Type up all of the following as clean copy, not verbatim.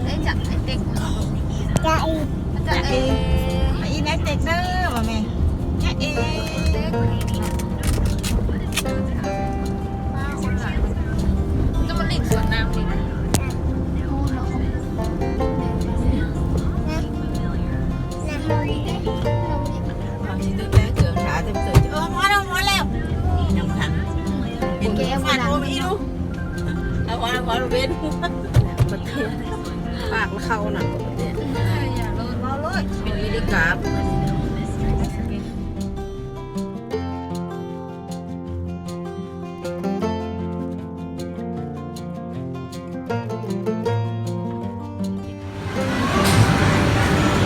ไอ้จับไอ้เด็กมันจะอีไอ้แม่เด็กเด้อว่าแม่แค่เด็กจะมาลิดสวนน้ำนี่นะโอ้เนาะตอนนี้ตื่นแล้วเกือบขาเต็มตื่นมาแล้วน้ำขันเห็นแก้วฟันโอ้ไม่รู้เอาหัวเราเว้นประเทศปากละเขาหนักประเทศอย่าเลยมาเลย เป็นวิธีการ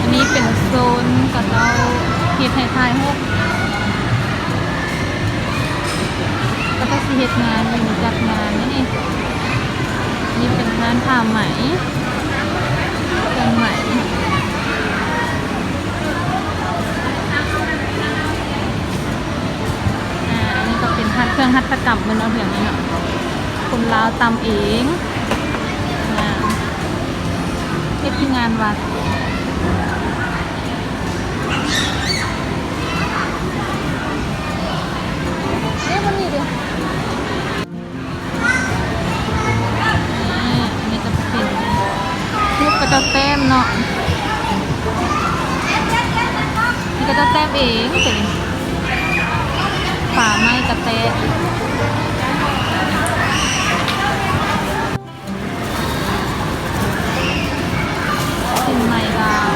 อันนี้เป็นโซนกับเราเฮ็ดให้ทายฮกก็จะสิเฮ็ดงานอยู่จัดงานนี่เป็นงานผ้าไหมเครื่องไหมอันนี้ก็เป็นเครื่องหัตถกรรมมันเอาอย่างนี้เนาะคนลาวตำเองเฮ็ดที่งานวัดวันนี้ดิอันนี้จะเป็นลูกกระเจ้าแต้มเนาะนี่กระเจ้าแต้มเองสิฝาไม้กระเตะสินไม้ดาว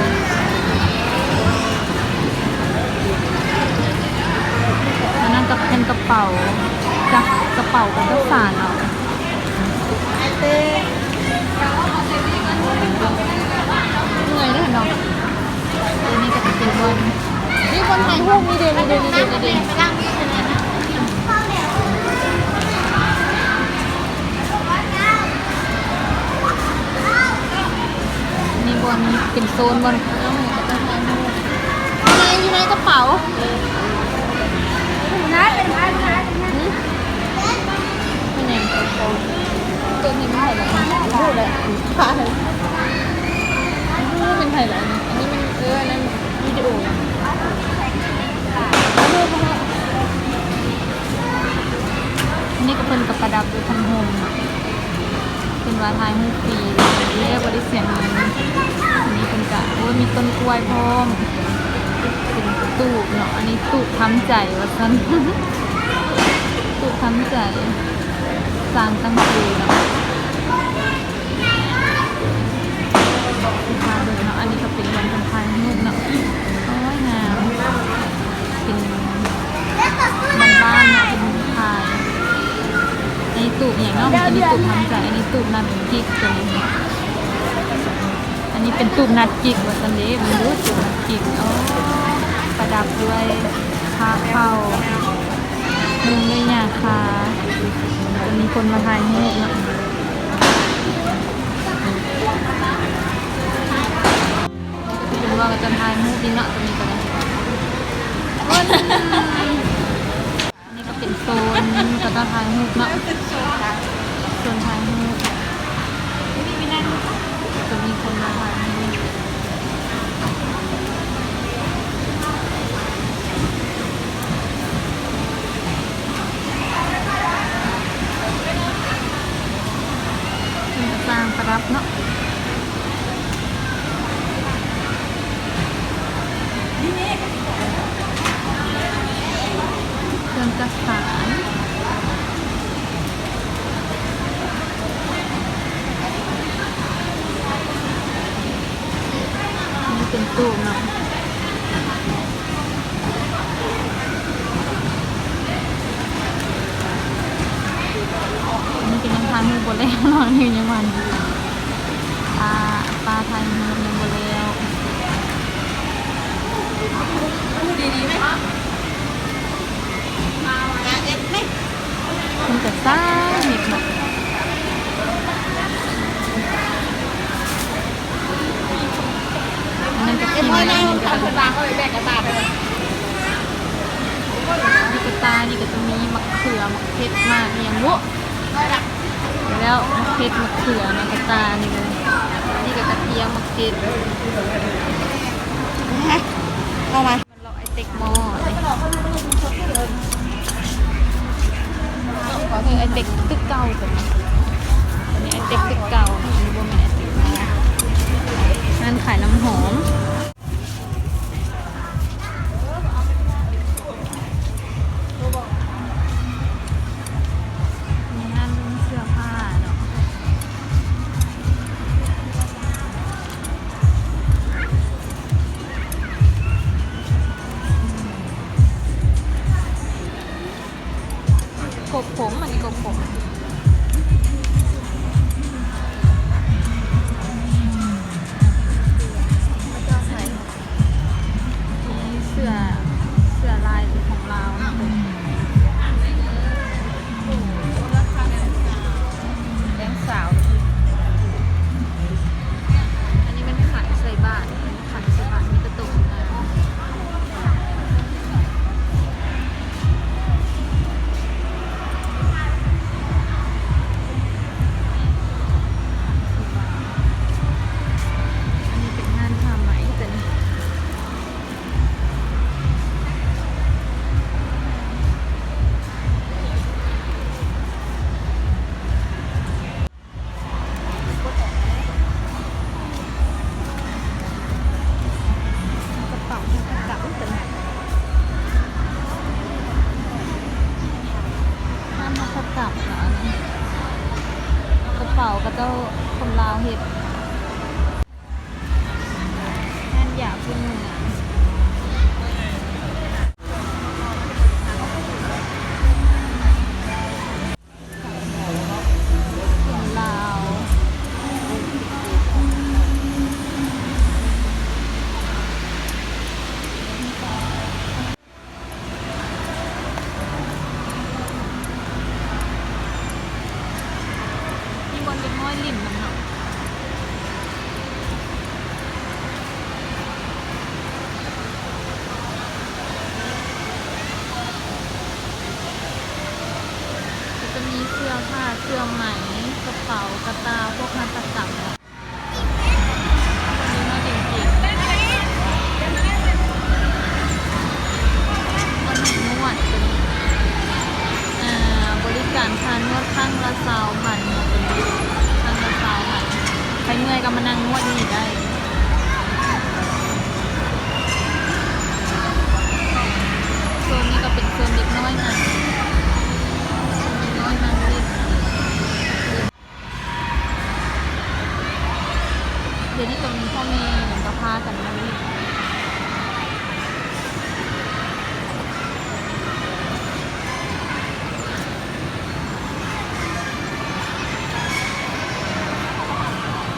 อันนั้นก็เป็นกระเป๋าจากกระเป๋ากับเจ้าสารเนาะเหนื่อยด้วยเนาะอันนี้ก็จะเป็นบอลนี่บอลไทยห้องนี่เด่นนี่เด่นนี่เด่นนี่เด่นนี่บอลเป็นโซนบอลเครื่องก็จะไทยห้องอยู่ในกระเป๋าเป็นไงตัวนี้ไม่ใช่เหรอพูดเลยผ่านเป็นไทยเหรออันนี้มันอันนั้นวิดีโออันนี้ก็เป็นกับประดับด้วยคันโฮมเป็นวาทายฮูปีเรียกว่าได้เสียงเงินอันนี้เป็นกะว่ามีต้นกล้วยพร้อมเป็นตูบเนาะอันนี้ตูบทำใจว่าซั่นตูบทำใจสร้างตั้งคือเนาะอันนี้ก็เป็นวันทำพายมืดเนาะโอ้ยงามเป็นบ้านๆเนาะเป็นพายอันนี้ตูบอย่างเนาะอันนี้ตูบทำใจอันนี้ตูบนัดกิกตัวนี้อันนี้เป็นตูบนัดกิกว่าสันเดย์มันรู้ตูบนัดกิกประดับด้วยคาเข้ามุงด้วยหญ้าคาจะมีคนมาถ่ายรูปเนาะเป็นว่าก็จะถ่ายรูปดีเนาะตรงนี้ก็ได้อันนี้ก็เป็นโซนก็จะถ่ายรูปเนาะโซนถ่ายรูปจะมีคนมาถ่ายรูปสร้างประดับเนาะเครื่องจักสานนี่เป็นตู้เนาะนี่เป็นยังทานมือบนแล้วนอนอยู่ยังวันปลาไทยมือยังบนแล้วดีไหมมันจะซ่าเห็ดหมดอันนั้นจะกินอะไรนี่ก็จะตาเขาเลยแบกกระตาไปเลยนี่กระตานี่ก็จะมีมะเขือมะเขือมากอย่างวุ้แล้วมะเขือมะเขือในกระตานี่เลย กับกระเทียมหมักเจ็ด เข้ามา มันเราไอเต็กหม้อเลยไอเต็กตึกเก่าตัวนี้อันนี้ไอเต็กตึกเก่าอันนี้บ่แม่นไอเต็กหม้องานขายน้ำหอมมีงานเสื้อผ้าเนาะกบผมอันนี้กบผมนี่เสื้อลายของเรานะแดงสาว อันนี้มันขายใส่บาทขายใส่บาทมีกระตุกนะอันนี้เป็นงานผ้าไหมแต่นี่กระเป๋าที่กระเป๋าแต่นี่ห้ามมาขับกลับเหรออันนี้กระเป๋าก็เจ้าคนลาวเห็ดงานหยาบขึ้นเหมือนคนลาวมีบอลเล็กน้อยลิ่นมันเนาะก็จะมีเสื้อผ้าเสื้อไหมกระเป๋ากระตาพวกหัตถกรรมเนาะมีน้อยจริงๆวันหนึ่งนวดเป็นบริการค่านวดข้างละ20,000เป็นข้างละ20,000ใครเมื่อยก็มานั่งนวดนี่ได้โซนนี้ก็เป็นโซนเด็กน้อยนะเด็กน้อยนั่งเล่นเดี๋ยวนี้ก็มีพ่อแม่ก็พากันมาเล่น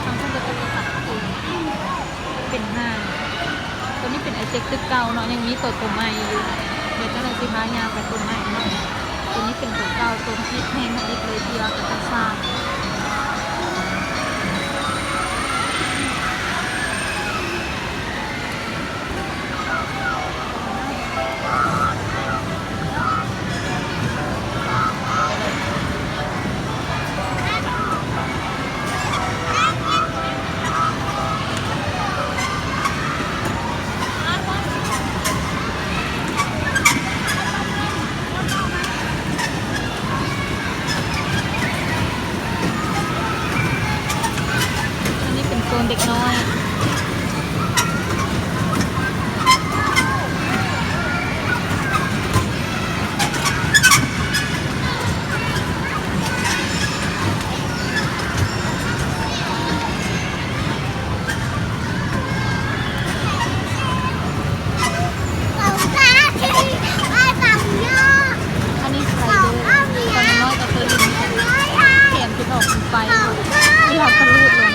ทางท่านจะเป็นสัตว์เองเป็นห้างตัวนี้เป็นไอเจ็กตึกเก่าเนาะยังมีตัวใหม่อยู่เดี๋ยวจะเลยสิพายางไปตัวใหม่เนาะตัวนี้เป็นตัวเก่าตัวที่แพงอีกเลยที่เราจะสร้างอันนี้เป็นโซนเด็กน้อยอันนี้สไลเดอร์ตอนน้อยก็เคยเห็นแขนที่ออกไปที่เขาทะลุลง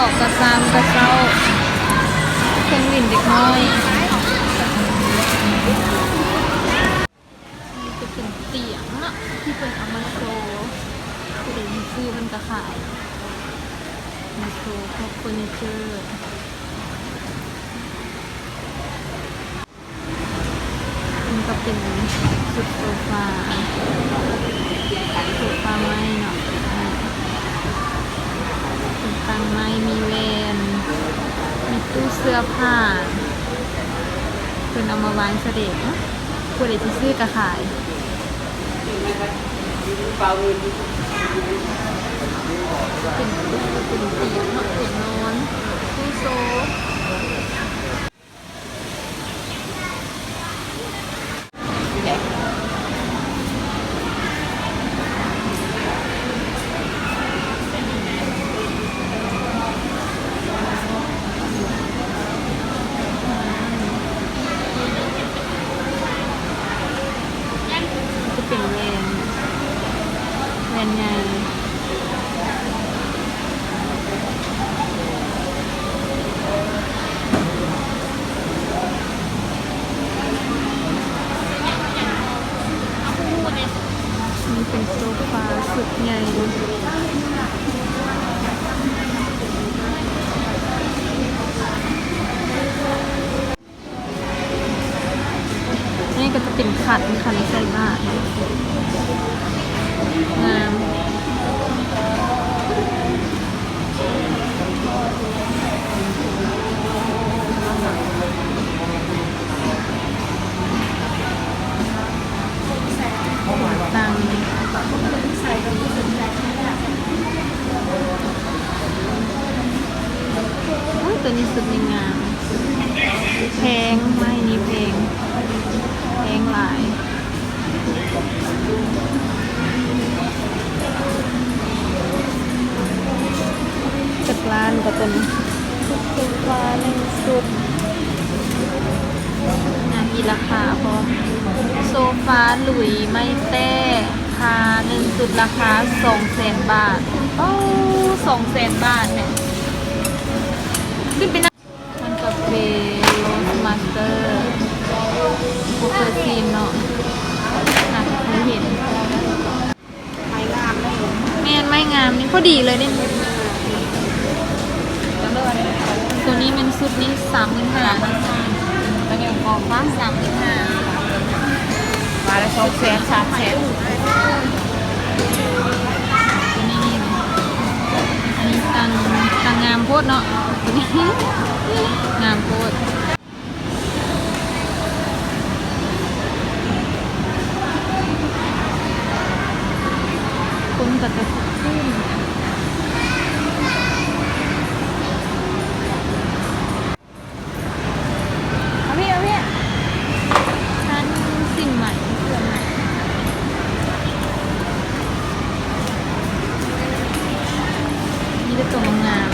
อกกระซามกระเซ้าเครื่องดื่มเด็กน้อยนี่จะเป็นเตียงเนาะที่เป็นเอามาโชว์คือเดี๋ยวมีซื้อมันก็ขายมาโชว์พวกเฟอร์นิเจอร์มันก็เป็นสุดโซฟาไม้เนาะเป็นตังไม้มีแวนมีตู้เสื้อผ้าเป็นเอามาวางเสด็จเนาะผู้ใดที่ซื้อกระขายเป็นตู้เป็นเตียงเนาะเตียงนอนตู้โซจะเป็นแวนใหญ่นี่เป็นโซฟาสุดใหญ่นี่ก็จะเป็นขันใส่บ้านงามตังตัวนี้สุดงามแพงไม่นี่แพงหลายจากร้านก็เป็นโซฟาหนึ่งสุดมีราคาพอโซฟาหลุยไม่แต้คาหนึ่งสุดราคา200,000 บาทโอ้200,000 บาทเนี่ยขึ้นไปนะมันก็เป็นโรสมาสเตอร์โปรเฟอร์ซีนเนาะน่าจะเคยเห็นไม่งามนี่พอดีเลยเนี่ยตัวนี้เป็นชุดนี้35,000ตัวนี้กองฟ้า35,000มาแล้ว200,000 300,000ตัวนี้อันนี้ตังงามโพดเนาะตัวนี้งามโพดคนก็จะขึ้นเอาพี่ชั้นสิ่งใหม่เพื่อนใหม่มีแต่ตัวงาม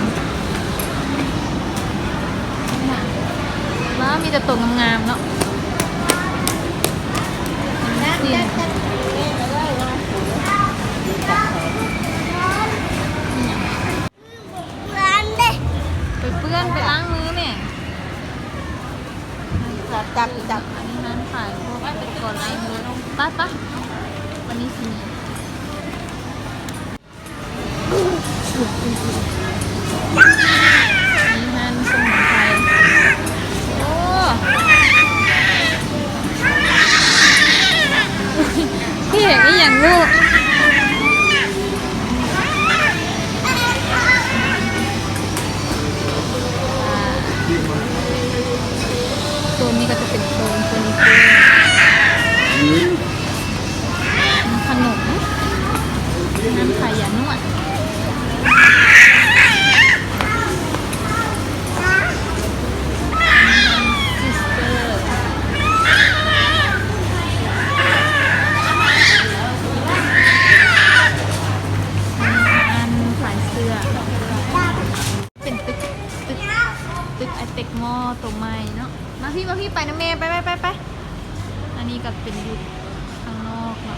ว้าวมีแต่ตัวงามเนาะไปเปื้อนไปล้างมือเนี่ยจับอันนี้ร้านขายพวกเป็นก่อนล้างมือปะวันนี้สินี่ร้านสมุนไพรโอ้พี่เห็นนี่อย่างลูกโซนนี้ก็จะเป็นโซนเฟอร์นิเจอร์ขนมน้ำขายยานวดซิสเตอร์อันขายเสื้อเป็นตึกไอเต็กหม้อตัวใหม่เนาะมาพี่ไปนะเมย์ไปอันนี้ก็เป็นยุคข้างนอกเนาะ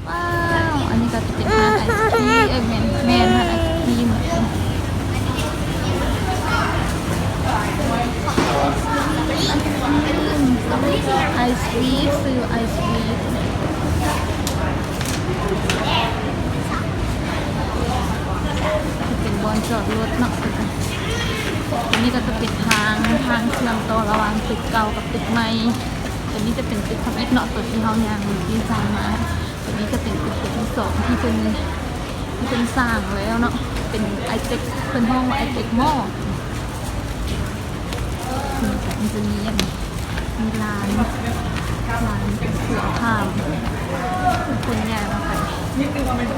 ว้าวอันนี้ก็จะเป็นร้านไอศครีมแมนร้านไอศครีม จอดรถเนาะตัวนี้ก็จะเป็นทางเชื่อมต่อระหว่างตึกเก่ากับตึกใหม่ตัวนี้จะเป็นตึกทำอิฐเนาะตัวที่เขายางที่สร้างมาตัวนี้จะเป็นตึกที่สองที่เป็นสร้างแล้วเนาะเป็นไอเทคเป็นห้องไอเทคมอลแต่มันจะมีอย่างมีร้านเสือผ้าคนใหญ่มาขายจะว่ามันจ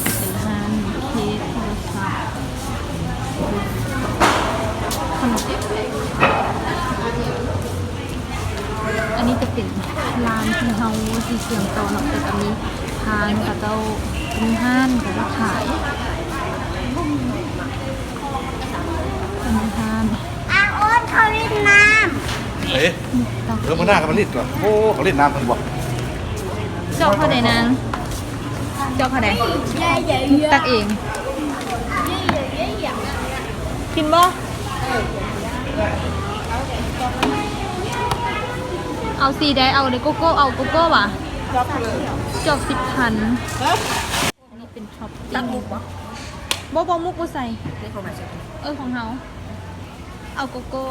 ะเป็นร้านเคสโทรศัพท์ขนมอันนี้จะเป็นร้านที่เขาที่เสียงต่อเนาะแต่ก็มีทานกับเจ้ามีห้านกับเจ้าขายมีห้าน อาโอ๊ตเขาเล่นน้ เอ๊ะเริ่มมาหน้ากันมาลิดก่อนโอ้เขาเล่นน้ำกันบ่ เจ้าเขาใดนางเจ้าเขาใด ำใหญ่ใหญ่เยอะ ตักเองกินบ่เอาสีได้เอาเลยโกโก้เอาโกโก้ว่ะจบ10,000นี่เป็นช็อปปิ้งมุกบ่มุกบ่ใส่ นี่ของไหนใช่ ของเฮาเอาโกโก้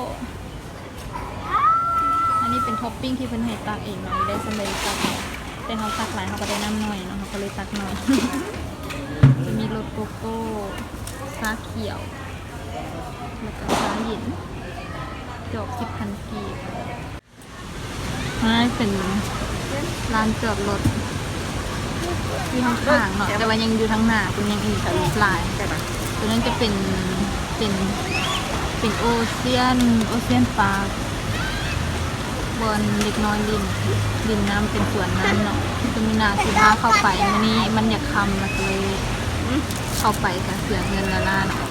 อันนี้เป็นท็อปปิ้งที่เพิ่นให้ตักเองเนาะได้สำเร็จตักแต่เฮาตักหลายเฮาก็ได้น้ำหน่อยเนาะเฮาก็เลยตักหน่อย จะมีรสโกโก้ชาเขียวแล้วก็ชาเย็นจอก10,000 กีบนี่เป็นร้านจอดรถที่ข้างๆเนาะแต่ว่ายังอยู่ทางหน้าเป็นยังอีกหลายตัวนั้นจะเป็นโอเชียนปาร์คบนเด็กน้อยดินน้ำเป็นสวนน้ำเนาะจะมีนาสิบ้าเข้าไปวันนี้มันอยากคำมาเลยเข้าไปกับเสียเงินละล้านเนาะ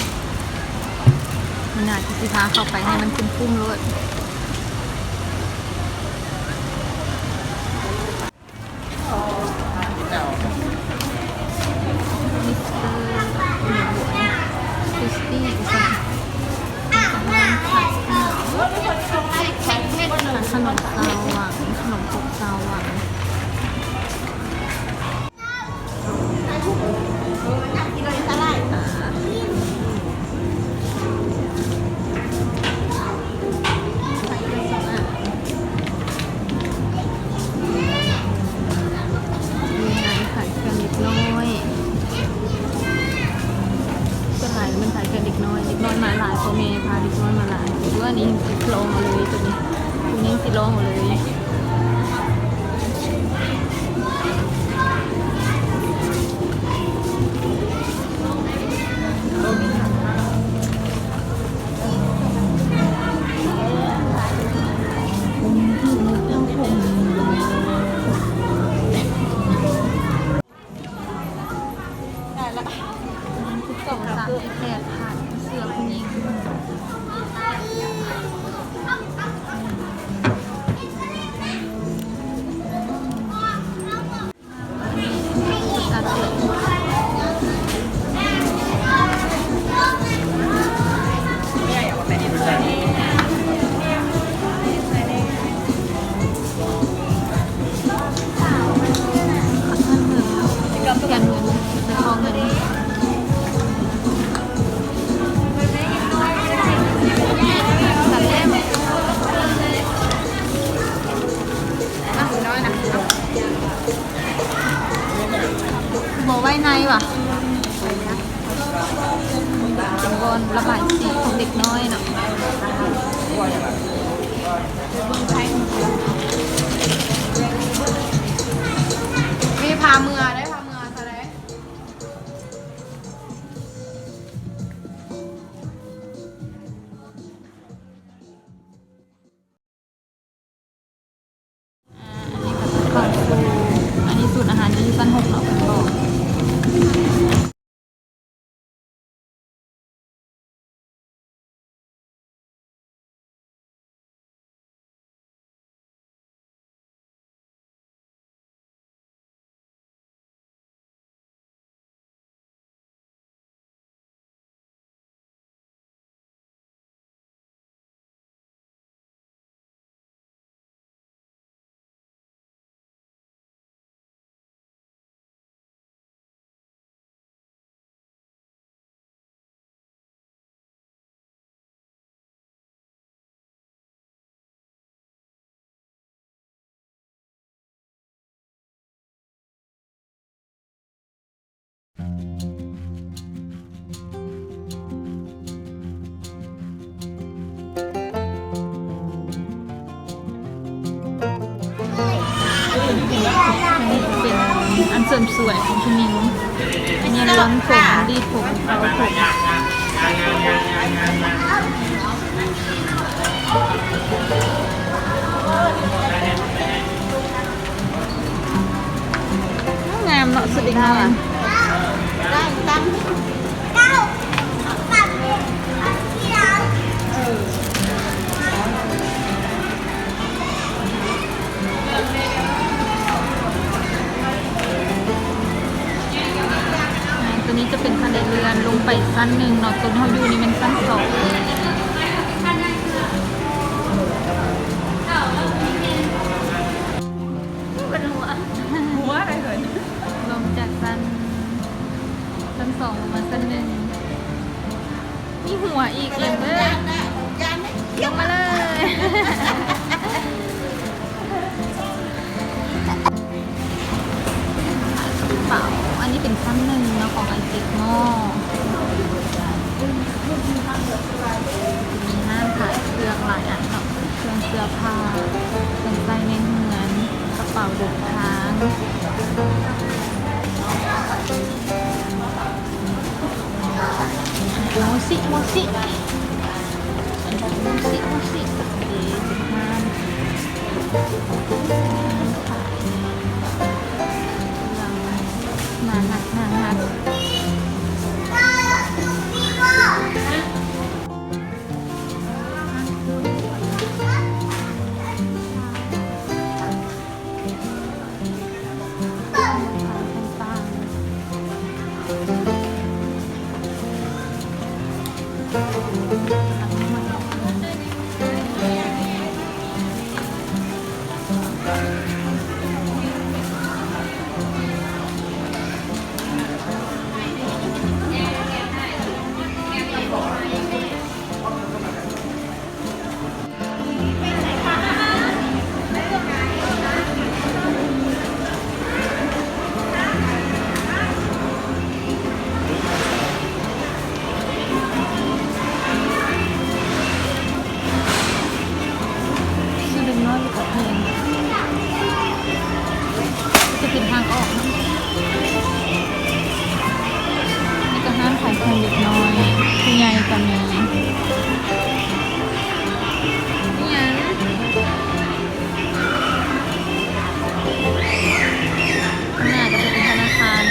มีนาสิบ้าเข้าไปให้มันคุ้มๆเลยมิสเตอร์คริสตี้ขนมซาวหวังขนมครกซาวหวังมีร้านขายเครื่องเล็กน้อยก็หลายมันขายเครื่องเล็กน้อยมาหลายพ่อแม่พาเด็กน้อยมาหลายหรือว่านี้ติดลองมาเลยตัวนี้ติดลองมาเลย238,000เสื้อผู้หญิงแกนเงินจะทองเงินสันเล่มบอกไว้ในว่ะเป็นบอลระบายสีของเด็กน้อยเนาะมีพาเมือได้อันนี้สูตรอาหารที่ชั้น 6เนาะเป็นบอก มสวยของพี่นิ้วอันนี้ร้อนผมดีดผมเขาผมงามเนาะสุดงาม ได้ตั้ง เก้าปัดที่เรา ตัวนี้จะเป็นคันไดเรือนลงไปสั้นหนึ่งเนาะตัวที่เขาอยู่นี่มันสั้นสองหัวอะไรเหรอลงจากสั้นสองลงมาสั้นหนึ่งนี่หัวอีกอย่างเลย ยานไม่ ลงมาเลยเปล่าอันนี้เป็นสั้นหนึ่งเนาะของไอติกหม้อมีห้างขายเครื่องหลายอันเนาะเครื่องเสื้อผ้าเครื่องใส่ในเมืองกระเป๋าเดินทางโมซิโอเคเป็นห้างมาหักชื่อเล็กน้อยกับเพลงจะเป็นทางออกนะนี่ก็ห้ามขายคนเล็กน้อยผู้ใหญ่ก็มีเนี่ยน่าจะเป็นธนาคาร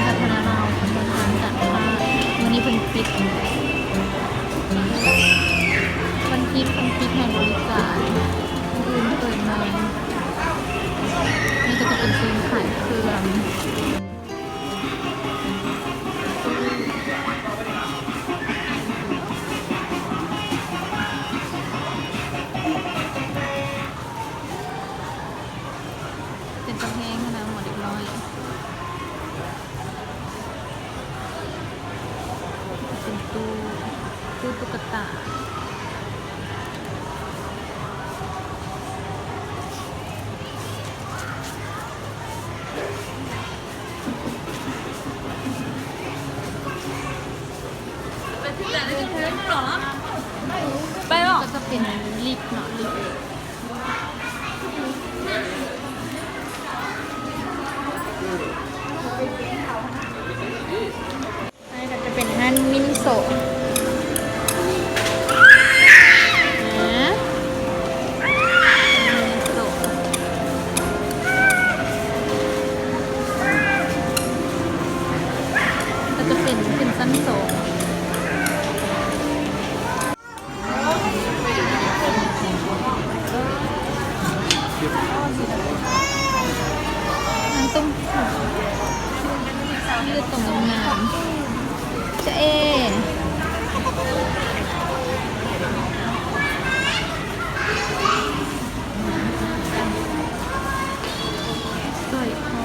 พัฒนาเราธนาคารจัดมาวันนี้เป็นปิดวันปิดแห่งบริการอื่นเปิดใหม่นี่ก็จะเป็นซุ้มขายเครื่องเป็นกำแพงนะหมดเรียบร้อยเป็นตู้ตุ๊กตาไปหรอก็จะเป็นลิฟต์เนาะลิฟต์นี่ก็จะเป็นฮันมินโซะนะมินโซะก็จะเป็นสั้นโซะน้ำต้มยืดตรงงามๆจะสวยพอ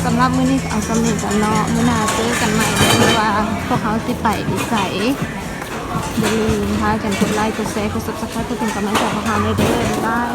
สำหรับมื้อนี้เอาสำเร็จแล้วเนาะมื้อหน้าเจอกันใหม่เด้อว่าพวกเขาสิไปดิสัยอย่าลืมพากันกดไลค์กดแชร์กด Subscribe เพื่อเป็นกำลังใจพวกเขาเด้อบ๊ายบาย